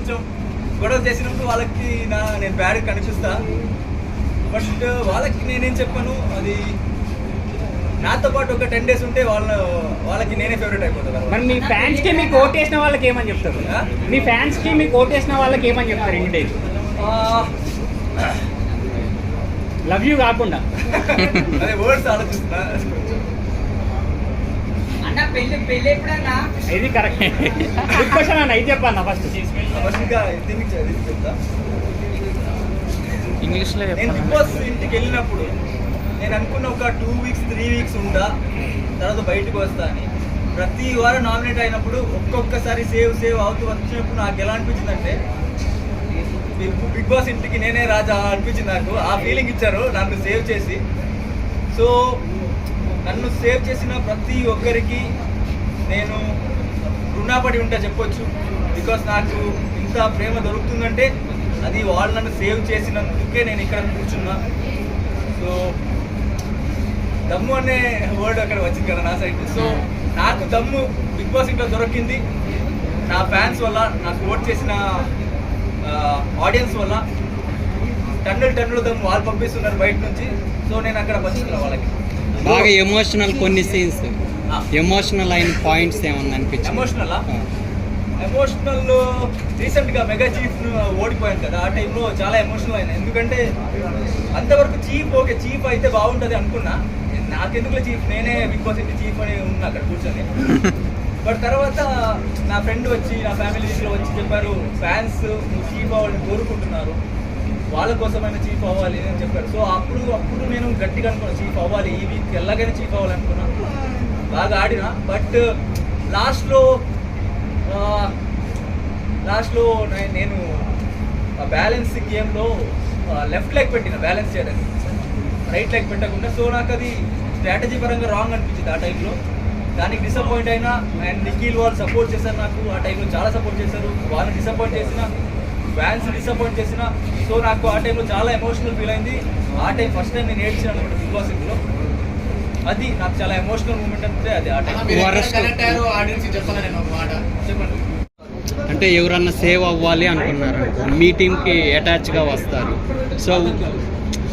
కొంచెం గొడవ చేసినప్పుడు వాళ్ళకి నేను బ్యాడ్ కనిపిస్తా. బట్ వాళ్ళకి నేనేం చెప్పాను, అది నాతో పాటు ఒక 10 days ఉంటే వాళ్ళకి నేనే ఫేవరెట్ అయిపోతాను. మరి మీ ఫ్యాన్స్ కి మీకు ఓటేసిన వాళ్ళకి ఏమని చెప్తారు? మీ ఫ్యాన్స్ కి మీకు ఓటేసిన వాళ్ళకి ఏమని చెప్తారు? ఇన్ని డేస్ లవ్ యూ కాకుండా అదే వర్డ్స్ ఆలోచిస్తున్నా. ఇది కరెక్ట్. గుడ్ క్వశ్చన్ అన్న, ఇది చెప్పన్నా ఫస్ట్. ఇంకా చెప్తా. ఇంగ్లీష్లో నేను బిగ్ బాస్ ఇంటికి వెళ్ళినప్పుడు నేను అనుకున్న ఒక 2 weeks 3 weeks ఉంటా, తర్వాత బయటకు వస్తా అని. ప్రతి వారం నామినేట్ అయినప్పుడు ఒక్కొక్కసారి సేవ్ అవుతూ వచ్చినప్పుడు నాకు ఎలా అనిపించిందంటే బిగ్ బాస్ ఇంటికి నేనే రాజా అనిపించింది. నాకు ఆ ఫీలింగ్ ఇచ్చారు నన్ను సేవ్ చేసి. సో నన్ను సేవ్ చేసిన ప్రతి ఒక్కరికి నేను రుణపడి ఉంటా చెప్పొచ్చు. బికాస్ నాకు ఇంత ప్రేమ దొరుకుతుందంటే అది వాళ్ళు నన్ను సేవ్ చేసినందుకే నేను ఇక్కడ కూర్చున్నా. సో దమ్ము అనే వర్డ్ అక్కడ వచ్చింది కదా నా సైడ్. సో నాకు దమ్ము బిగ్ బాస్ ఇంట్లో దొరికింది నా ఫ్యాన్స్ వల్ల, నాకు ఓట్ చేసిన ఆడియన్స్ వల్ల. టన్నులు దమ్ము వాళ్ళు పంపిస్తున్నారు బయట నుంచి. సో నేను అక్కడ పంచుతున్నా వాళ్ళకి. బాగా ఎమోషనల్ కొన్ని సీన్స్, ఎమోషనల్ అయిన పాయింట్స్ ఏమన్నా అనిపించింది? ఎమోషనల్ రీసెంట్గా మెగా చీఫ్ ఓడిపోయాను కదా, ఆ టైంలో చాలా ఎమోషనల్ అయినా. ఎందుకంటే అంతవరకు చీఫ్ అయితే బాగుంటుంది అనుకున్నా. నాకెందుకు చీఫ్, నేనే బిగ్ బాస్ ఇంటి చీఫ్ అని ఉన్నా అక్కడ కూర్చొని. బట్ తర్వాత నా ఫ్రెండ్ వచ్చి, నా ఫ్యామిలీ వీక్లో వచ్చి చెప్పారు, ఫ్యాన్స్ నువ్వు చీఫ్ అవ్వాలని కోరుకుంటున్నారు, వాళ్ళ కోసమైనా చీఫ్ అవ్వాలి అని చెప్పారు. సో అప్పుడు నేను గట్టిగా అనుకున్నాను, చీఫ్ అవ్వాలి, ఈ వీక్ ఎలాగైనా చీఫ్ అవ్వాలనుకున్నా. బాగా ఆడినా. బట్ లాస్ట్లో నేను బ్యాలెన్స్ గేమ్లో లెఫ్ట్ లెగ్ పెట్టిన బ్యాలెన్స్ చేయడానికి, రైట్ లెగ్ పెట్టకుండా. సో నాకు అది స్ట్రాటజీ పరంగా రాంగ్ అనిపించింది ఆ టైంలో. దానికి డిసప్పాయింట్ అయినా. అండ్ నిఖిల్ వాళ్ళు సపోర్ట్ చేశారు నాకు ఆ టైంలో, చాలా సపోర్ట్ చేశారు. వాళ్ళని డిసప్పాయింట్ చేసిన, ఫ్యాన్స్ డిసప్పాయింట్ చేసిన. సో నాకు ఆ టైంలో చాలా ఎమోషనల్ ఫీల్ అయింది. ఆ టైం ఫస్ట్ టైం నేను ఏడ్చాను అనమాట బిగ్ బాస్ ఇంట్లో. అది నాకు చాలా ఎమోషనల్ మూమెంట్ అంటే అది ఆ టైం. చెప్పండి. అంటే ఎవరన్నా సేవ్ అవ్వాలి అనుకున్నారు, మీ టీంకి అటాచ్గా వస్తారు. సో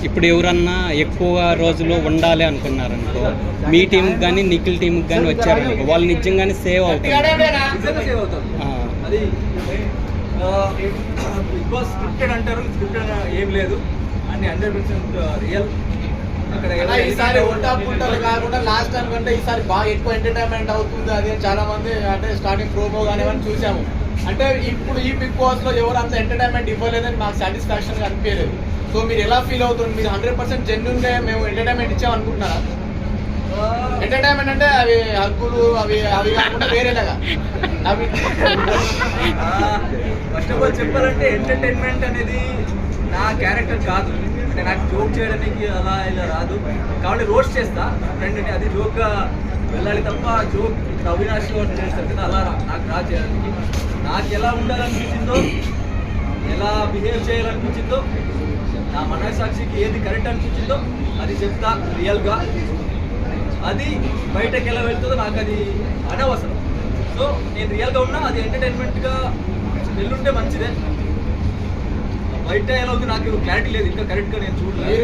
ఇప్పుడు ఎవరన్నా ఎక్కువ రోజులు ఉండాలి అనుకున్నారనుకో, మీ టీంకి కానీ నిఖిల్ టీంకి కానీ వచ్చారనుకో, వాళ్ళు నిజంగానే సేవ్ అవుతారు. అది బిగ్ బాస్ స్క్రిప్టెడ్ అంటారు, స్క్రిప్టెడ్ ఏం లేదు, అన్ని 100% రియల్. అక్కడ ఈసారి ఉంటా కాకుండా లాస్ట్ టైం కంటే ఈసారి బాగా ఎక్కువ ఎంటర్టైన్మెంట్ అవుతుంది. అది చాలా మంది అంటే స్టార్టింగ్ ప్రోమో కానీ ఏమైనా చూసాము. అంటే ఇప్పుడు ఈ బిగ్ బాస్ లో ఎవరు అంత ఎంటర్టైన్మెంట్ ఇవ్వలేదని మాకు సాటిస్ఫాక్షన్ గా అనిపించలేదు. సో మీరు ఎలా ఫీల్ అవుతుంది? మీరు 100% జెన్యూన్ గా మేము ఎంటర్టైన్మెంట్ ఇచ్చామనుకుంటున్నారా? ఎంటర్టైన్మెంట్ అంటే అవి హక్కులు అవి కాకుండా వేరేలాగా అవి. ఫస్ట్ ఆఫ్ ఆల్ చెప్పాలంటే ఎంటర్టైన్మెంట్ అనేది నా క్యారెక్టర్ కాదు. అంటే నాకు జోక్ చేయడానికి అలా ఇలా రాదు. కాబట్టి రోస్ట్ చేస్తా ఫ్రెండ్ని, అది జోక్గా వెళ్ళాలి తప్ప జోక్ అవినాష్ చేస్తారు కదా అలా నాకు రా చేయడానికి. నాకు ఎలా ఉండాలనిపించిందో, ఎలా బిహేవ్ చేయాలనిపించిందో, నా మనస్సాక్షికి ఏది కరెక్ట్ అనిపించిందో అది చెప్తా రియల్గా. అది బయటకు ఎలా వెళ్తుందో నాకు అది అనవసరం. సో నేను రియల్గా ఉన్నా, అది ఎంటర్టైన్మెంట్గా వెళ్ళుంటే మంచిదే. బయట ఎలా ఉంది నాకు క్లారిటీ లేదు, ఇంకా కరెక్ట్గా నేను చూడలేదు.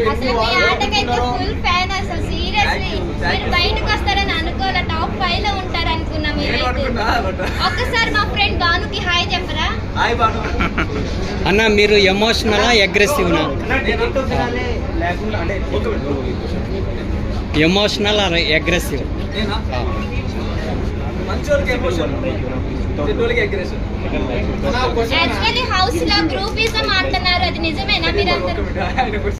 అన్న మీరు ఎమోషనలా అగ్రెసివ్నా? Emotional or aggressive? మంచోళ్ళకి ఎమోషన్, చెడ్డోళ్ళకి అగ్రెషన్. యాక్చువల్లీ హౌస్ లో గ్రూపిజం అంటున్నారు, అది నిజమేనా? మీరు